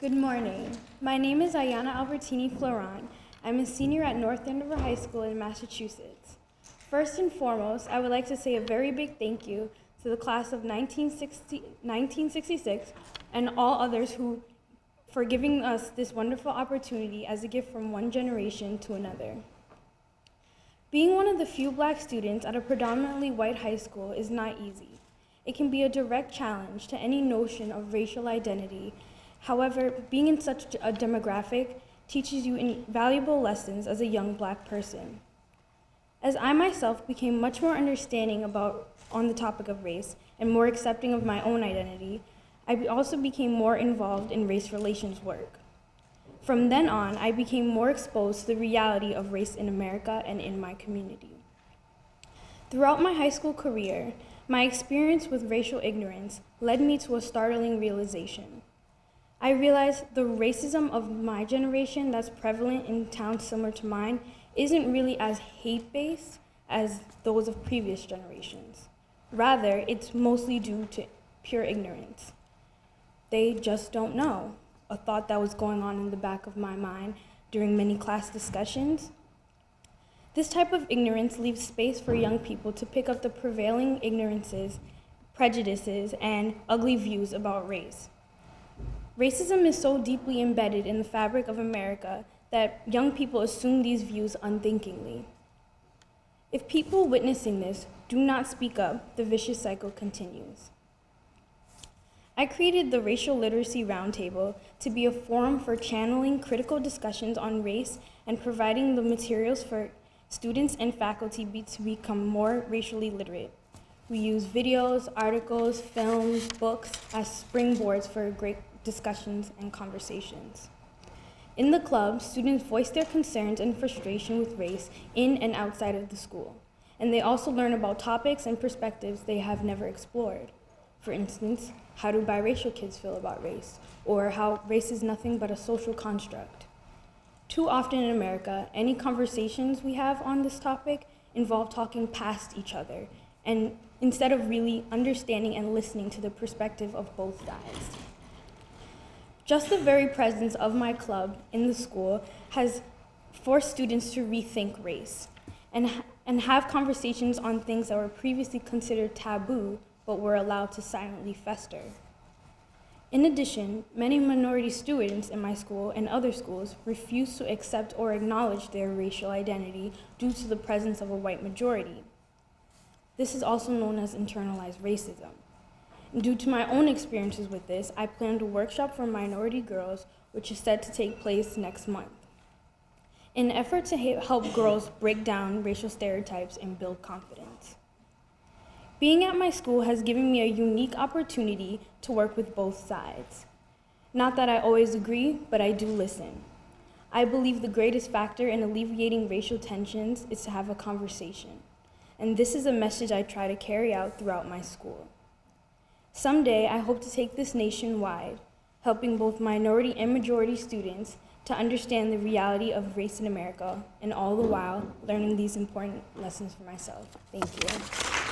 Good morning. My name is Ayana Albertini Floran. I'm a senior at North Andover High School in Massachusetts. First and foremost, I would like to say a very big thank you to the class of 1966 and all others for giving us this wonderful opportunity as a gift from one generation to another. Being one of the few Black students at a predominantly white high school is not easy. It can be a direct challenge to any notion of racial identity. However, being in such a demographic teaches you invaluable lessons as a young Black person. As I myself became much more understanding on the topic of race and more accepting of my own identity, I also became more involved in race relations work. From then on, I became more exposed to the reality of race in America and in my community. Throughout my high school career, my experience with racial ignorance led me to a startling realization. I realized the racism of my generation that's prevalent in towns similar to mine isn't really as hate-based as those of previous generations. Rather, it's mostly due to pure ignorance. They just don't know, a thought that was going on in the back of my mind during many class discussions. This type of ignorance leaves space for young people to pick up the prevailing ignorances, prejudices, and ugly views about race. Racism is so deeply embedded in the fabric of America that young people assume these views unthinkingly. If people witnessing this do not speak up, the vicious cycle continues. I created the Racial Literacy Roundtable to be a forum for channeling critical discussions on race and providing the materials for students and faculty to become more racially literate. We use videos, articles, films, books as springboards for great discussions and conversations. In the club, students voice their concerns and frustration with race in and outside of the school, and they also learn about topics and perspectives they have never explored. For instance, how do biracial kids feel about race, or how race is nothing but a social construct. Too often in America, any conversations we have on this topic involve talking past each other, and instead of really understanding and listening to the perspective of both sides. Just the very presence of my club in the school has forced students to rethink race and have conversations on things that were previously considered taboo but were allowed to silently fester. In addition, many minority students in my school and other schools refuse to accept or acknowledge their racial identity due to the presence of a white majority. This is also known as internalized racism. Due to my own experiences with this, I planned a workshop for minority girls, which is set to take place next month, in an effort to help girls break down racial stereotypes and build confidence. Being at my school has given me a unique opportunity to work with both sides. Not that I always agree, but I do listen. I believe the greatest factor in alleviating racial tensions is to have a conversation, and this is a message I try to carry out throughout my school. Someday, I hope to take this nationwide, helping both minority and majority students to understand the reality of race in America, and all the while learning these important lessons for myself. Thank you.